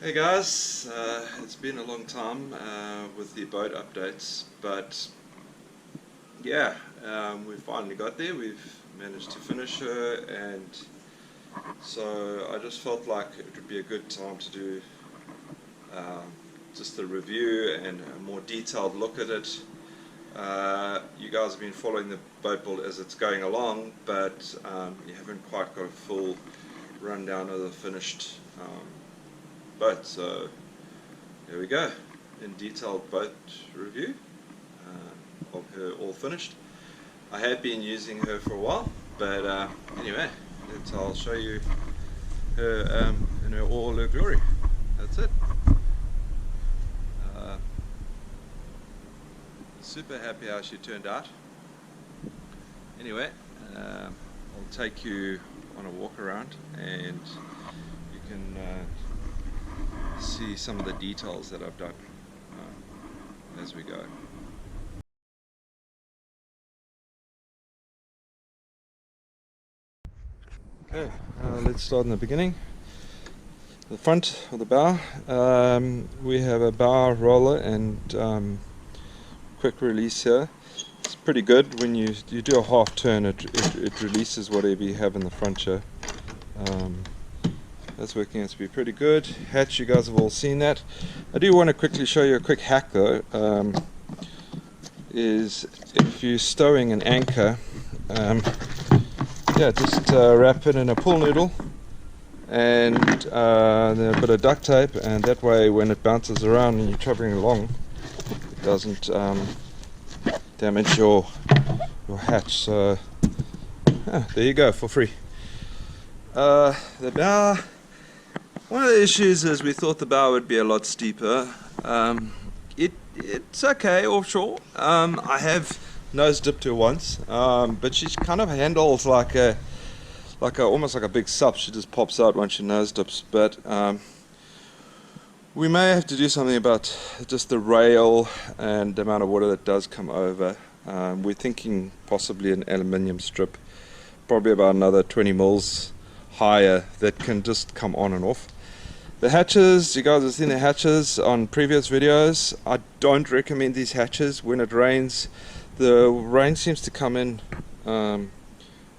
Hey guys, it's been a long time with the boat updates, but yeah, we finally got there. We've managed to finish her, and so I just felt like it would be a good time to do just a review and a more detailed look at it. You guys have been following the boat build as it's going along, but you haven't quite got a full rundown of the finished boat. So here we go, in detailed boat review of her all finished. I have been using her for a while, but anyway, I'll show you her in all her glory. That's it. Super happy how she turned out. Anyway, I'll take you on a walk around and you can see some of the details that I've done as we go. Okay, let's start in the beginning. The front of the bow, we have a bow roller and quick release here. It's pretty good. When you do a half turn, it releases whatever you have in the front here. That's working out to be pretty good. Hatch, you guys have all seen that. I do want to quickly show you a quick hack though. Is if you're stowing an anchor, yeah, just wrap it in a pool noodle and then a bit of duct tape, and that way when it bounces around and you're traveling along, it doesn't damage your hatch. So there you go, for free. The bow, one of the issues is we thought the bow would be a lot steeper. It's okay offshore. I have nose dipped her once, but she kind of handles like almost like a big sup. She just pops out once she nose dips. But we may have to do something about just the rail and the amount of water that does come over. We're thinking possibly an aluminium strip, probably about another 20 mils higher, that can just come on and off. The hatches, you guys have seen the hatches on previous videos. I don't recommend these hatches when it rains. The rain seems to come in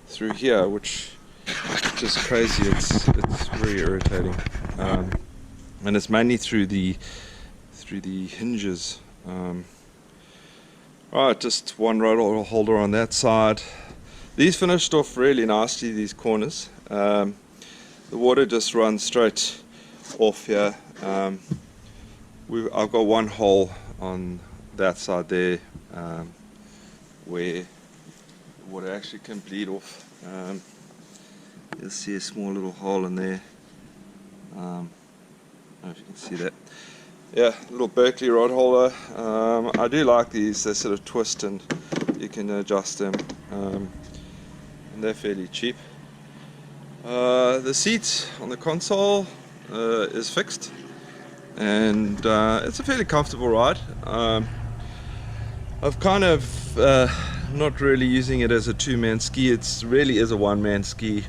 through here, which is just crazy. It's very irritating, and it's mainly through the hinges. Alright, just one rod holder on that side. These finished off really nicely, these corners. The water just runs straight off here. I've got one hole on that side there where water actually can bleed off. You'll see a small little hole in there. I don't know if you can see that. Yeah, little Berkeley rod holder. I do like these. They sort of twist and you can adjust them, and they're fairly cheap. The seat on the console is fixed, and it's a fairly comfortable ride. I've kind of not really using it as a two-man ski. It really is a one-man ski.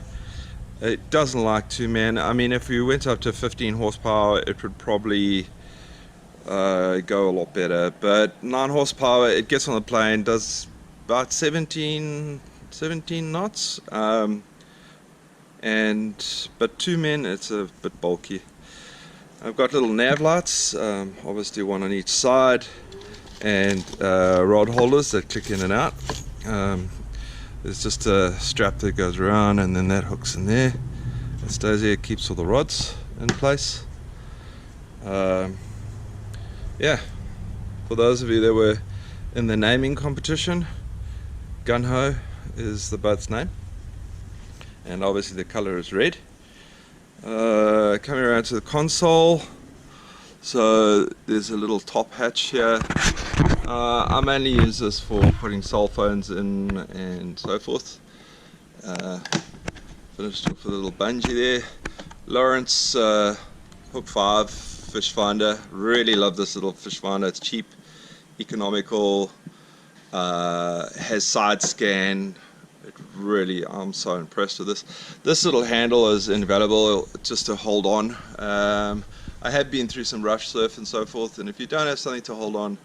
It doesn't like two-man. I mean, if you went up to 15 horsepower, it would probably go a lot better. But 9 horsepower, it gets on the plane, does about 17 knots. But two men, it's a bit bulky. I've got little nav lights, obviously one on each side, and rod holders that click in and out. There's just a strap that goes around, and then that hooks in there. It stays there, keeps all the rods in place. Yeah, for those of you that were in the naming competition, Gung-Ho is the boat's name, and obviously the color is red. Coming around to the console, so there's a little top hatch here. I mainly use this for putting cell phones in and so forth. Finished off with a little bungee there. Lawrence Hook 5 fish finder. Really love this little fish finder. It's cheap, economical, has side scan. Really, I'm so impressed with this. This little handle is invaluable just to hold on. I have been through some rush surf and so forth, and if you don't have something to hold on,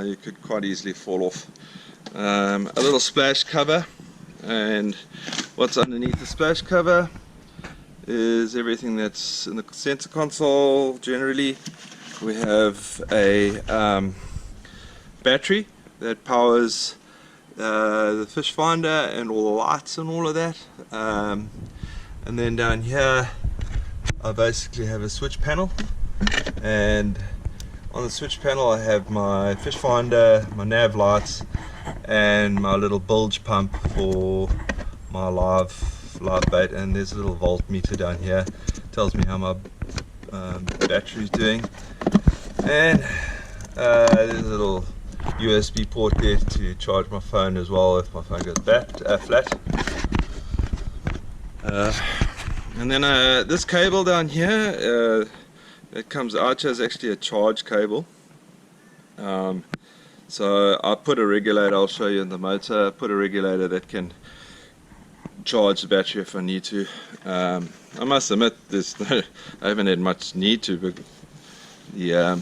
you could quite easily fall off. A little splash cover, and what's underneath the splash cover is everything that's in the center console. Generally, we have a battery that powers the fish finder and all the lights and all of that, and then down here I basically have a switch panel, and on the switch panel I have my fish finder, my nav lights, and my little bilge pump for my live bait. And there's a little voltmeter down here, tells me how my battery's doing, and there's a little USB port there to charge my phone as well if my phone goes flat. And then this cable down here that comes out here is actually a charge cable. So I put a regulator, I'll show you in the motor, I put a regulator that can charge the battery if I need to. I must admit I haven't had much need to, but the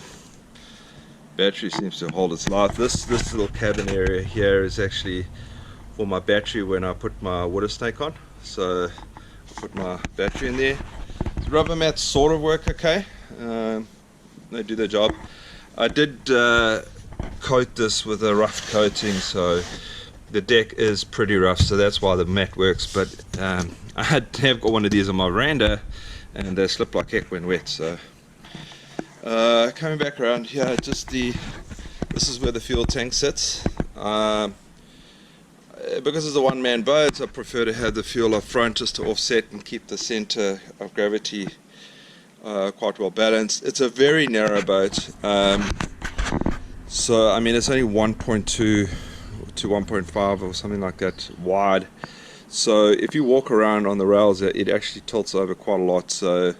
battery seems to hold its life. This little cabin area here is actually for my battery when I put my water snake on. So I put my battery in there. The rubber mats sort of work okay. They do their job. I did coat this with a rough coating, so the deck is pretty rough, so that's why the mat works. But I have got one of these on my veranda, and they slip like heck when wet. So coming back around here, this is where the fuel tank sits. Because it's a one-man boat, I prefer to have the fuel up front just to offset and keep the center of gravity quite well balanced. It's a very narrow boat, so I mean it's only 1.2 to 1.5 or something like that wide. So if you walk around on the rails, it actually tilts over quite a lot. So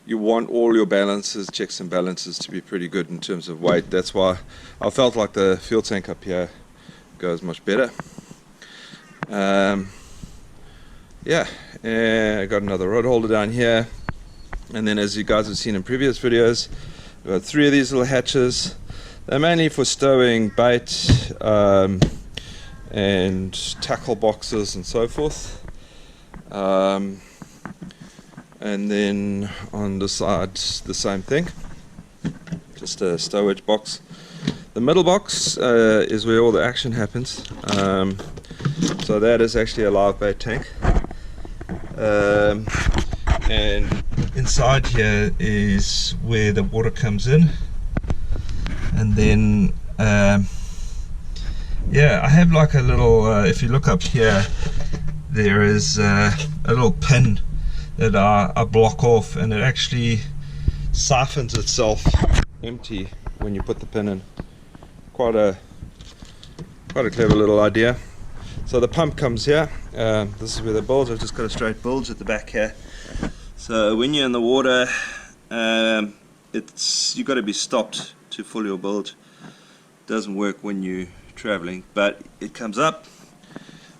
you want all your balances, checks and balances to be pretty good in terms of weight. That's why I felt like the fuel tank up here goes much better. Yeah, and I got another rod holder down here, and then as you guys have seen in previous videos, I've got 3 of these little hatches. They're mainly for stowing bait and tackle boxes and so forth. And then on the sides the same thing, just a stowage box. The middle box is where all the action happens. So that is actually a live bait tank, and inside here is where the water comes in. And then yeah, I have like a little if you look up here, there is a little pin that I block off, and it actually siphons itself empty when you put the pin in. Quite a clever little idea. So the pump comes here. This is where the bulge. I've just got a straight bulge at the back here. So when you're in the water, you've got to be stopped to fill your bulge. It doesn't work when you're traveling, but it comes up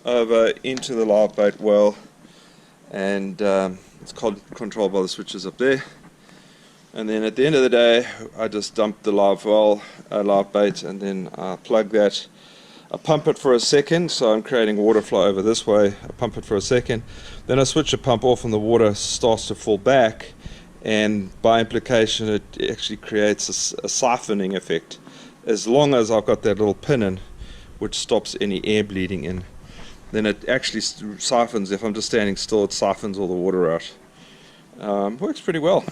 over into the live bait well, and it's controlled by the switches up there. And then at the end of the day, I just dump the live bait, and then I plug that. I pump it for a second, so I'm creating water flow over this way. I pump it for a second, then I switch the pump off and the water starts to fall back, and by implication it actually creates a siphoning effect, as long as I've got that little pin in, which stops any air bleeding in. Then it actually siphons. If I'm just standing still, it siphons all the water out. Works pretty well.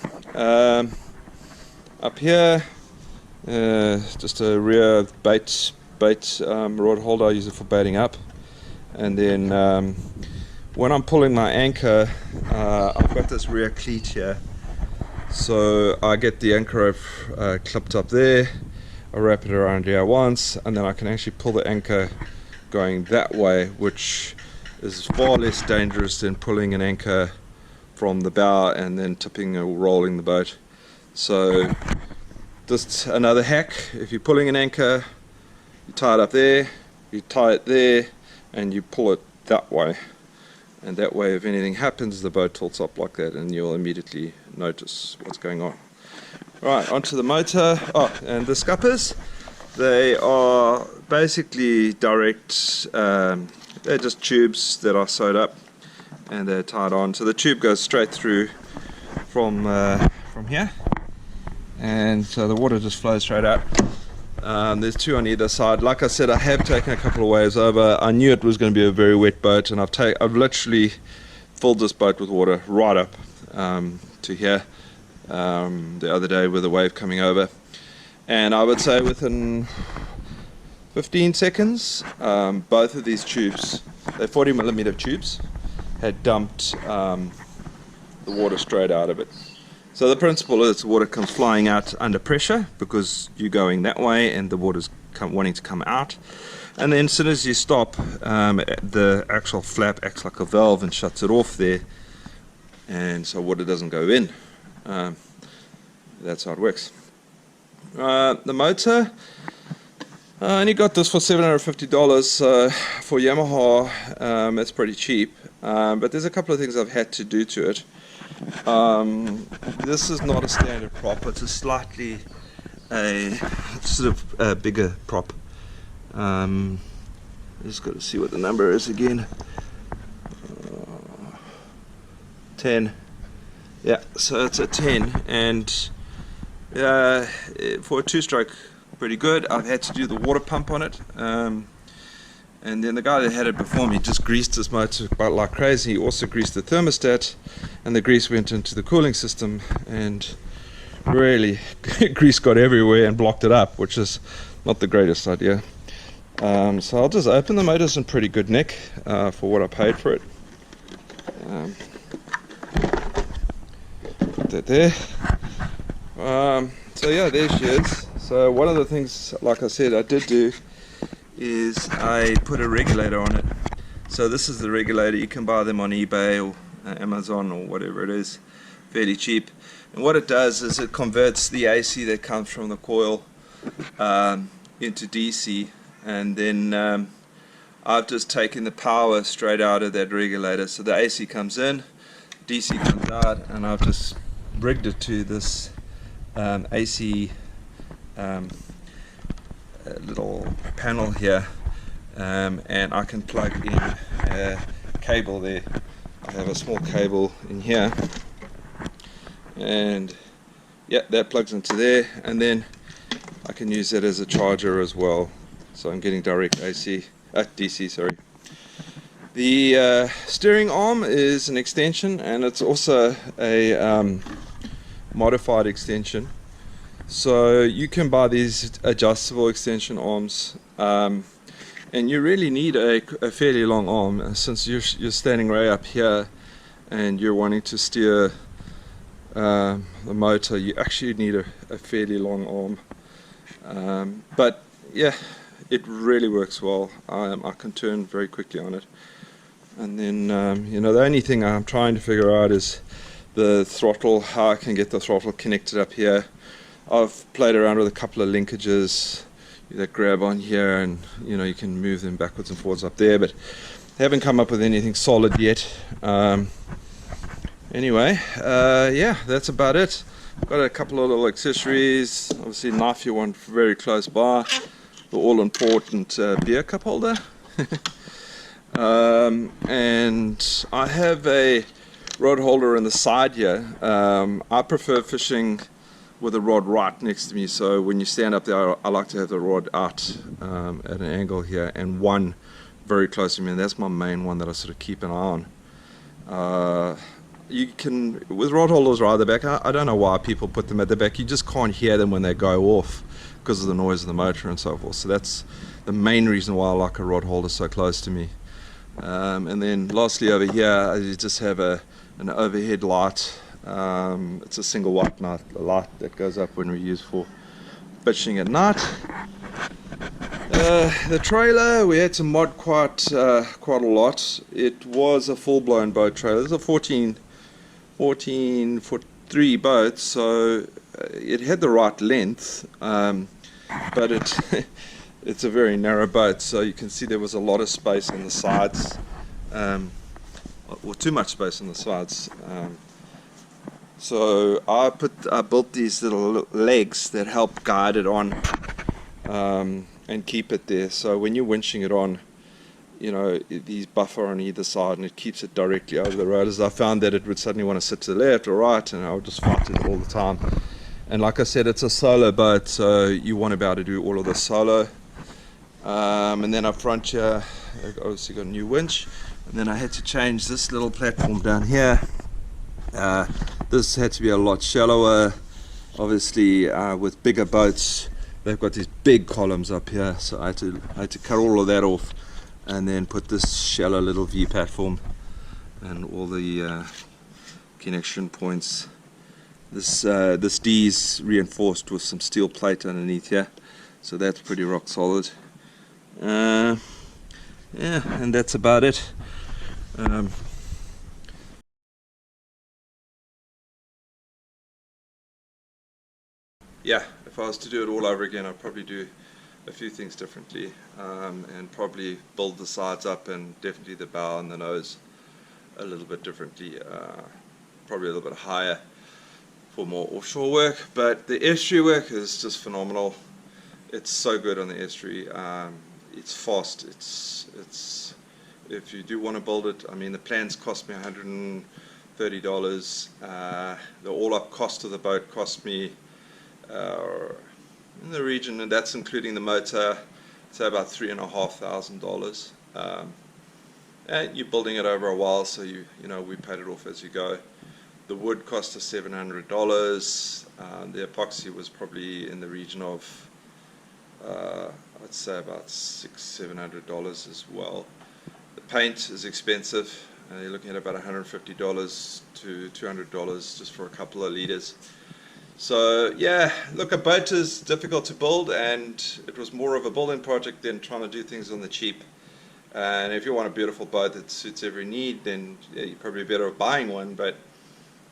Up here, just a rear bait rod holder. I use it for baiting up. And then when I'm pulling my anchor, I've got this rear cleat here, so I get the anchor rope clipped up there. I wrap it around here once, and then I can actually pull the anchor going that way, which is far less dangerous than pulling an anchor from the bow and then tipping or rolling the boat. So just another hack: if you're pulling an anchor, you tie it up there, you tie it there, and you pull it that way. And that way, if anything happens, the boat tilts up like that, and you'll immediately notice what's going on. Right, onto the motor. Oh, and the scuppers, they are basically direct, they're just tubes that are sewed up and they're tied on. So the tube goes straight through from here, and so the water just flows straight out. There's two on either side. Like I said, I have taken a couple of waves over. I knew it was going to be a very wet boat, and I've literally filled this boat with water right up to here the other day with a wave coming over, and I would say within 15 seconds both of these tubes, they're 40mm tubes, had dumped the water straight out of it. So the principle is water comes flying out under pressure because you're going that way and the water's wanting to come out, and then as soon as you stop, the actual flap acts like a valve and shuts it off there, and so water doesn't go in. That's how it works. The motor, I only got this for $750 for Yamaha. It's pretty cheap, but there's a couple of things I've had to do to it. This is not a standard prop, it's a slightly sort of bigger prop. Just got to see what the number is again. 10. Yeah, so it's a 10, and for a two-stroke, pretty good. I've had to do the water pump on it, and then the guy that had it before me just greased his motor about like crazy. He also greased the thermostat, and the grease went into the cooling system, and really grease got everywhere and blocked it up, which is not the greatest idea. So I'll just open the motor. It's in pretty good nick for what I paid for it. Put that there. So yeah, there she is. So one of the things, like I said, I did do is I put a regulator on it. So this is the regulator. You can buy them on eBay or Amazon or whatever it is, fairly cheap. And what it does is it converts the AC that comes from the coil into DC, and then I've just taken the power straight out of that regulator. So the AC comes in, DC comes out, and I've just rigged it to this AC little panel here, and I can plug in a cable there. I have a small cable in here, and yeah, that plugs into there, and then I can use that as a charger as well. So I'm getting direct DC, sorry. The steering arm is an extension, and it's also a modified extension. So you can buy these adjustable extension arms, and you really need a fairly long arm, since you're standing right up here and you're wanting to steer the motor. You actually need a fairly long arm, but yeah, it really works well. I can turn very quickly on it, and then the only thing I'm trying to figure out is the throttle, how I can get the throttle connected up here. I've played around with a couple of linkages that grab on here, and you can move them backwards and forwards up there, but haven't come up with anything solid yet. Anyway, yeah, that's about it. Got a couple of little accessories. Obviously, knife you want very close by. The all-important beer cup holder. And I have a rod holder in the side here. I prefer fishing with a rod right next to me, so when you stand up there, I like to have the rod out at an angle here, and one very close to me, and that's my main one that I sort of keep an eye on. You can, with rod holders right at the back, I don't know why people put them at the back. You just can't hear them when they go off because of the noise of the motor and so forth. So that's the main reason why I like a rod holder so close to me. And then lastly over here, you just have an overhead light. It's a single white light that goes up when we use for fishing at night. The trailer, we had to mod quite a lot. It was a full-blown boat trailer. It's a 14 foot 3 boat, so it had the right length, but it's a very narrow boat, so you can see there was a lot of space on the sides, or too much space on the sides. So I built these little legs that help guide it on, and keep it there. So when you're winching it on, you know, these buffer on either side, and it keeps it directly over the rotors. I found that it would suddenly want to sit to the left or right, and I would just fight it all the time. And like I said, it's a solo boat, so you want to be able to do all of this solo. And then up front here, I've obviously got a new winch, and then I had to change this little platform down here. This had to be a lot shallower. Obviously, with bigger boats, they've got these big columns up here, so I had to cut all of that off, and then put this shallow little V platform and all the connection points. This D is reinforced with some steel plate underneath here, so that's pretty rock solid. Yeah, and that's about it. Yeah, if I was to do it all over again, I'd probably do a few things differently, and probably build the sides up, and definitely the bow and the nose a little bit differently, probably a little bit higher for more offshore work. But the estuary work is just phenomenal. It's so good on the estuary. It's fast. It's if you do want to build it, I mean, the plans cost me $130. The all-up cost of the boat cost me in the region, and that's including the motor, so about $3,500. And you're building it over a while, so you know, we paid it off as you go. The wood cost us $700. The epoxy was probably in the region of I'd say about $600–700 as well. The paint is expensive. You're looking at about $150 to $200 just for a couple of liters. So yeah, look, a boat is difficult to build, and it was more of a building project than trying to do things on the cheap. And if you want a beautiful boat that suits every need, then yeah, you're probably better off buying one. But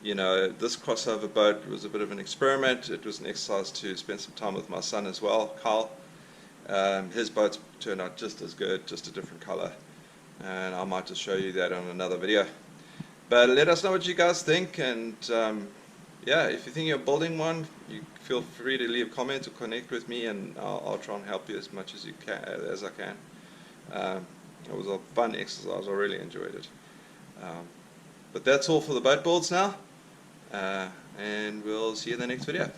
you know, this crossover boat was a bit of an experiment. It was an exercise to spend some time with my son as well, Carl. His boats turned out just as good, just a different color, and I might just show you that on another video. But let us know what you guys think, and yeah, if you think you're building one, you feel free to leave a comment or connect with me, and I'll try and help you as much as I can. It was a fun exercise. I really enjoyed it. But that's all for the boat builds now, and we'll see you in the next video.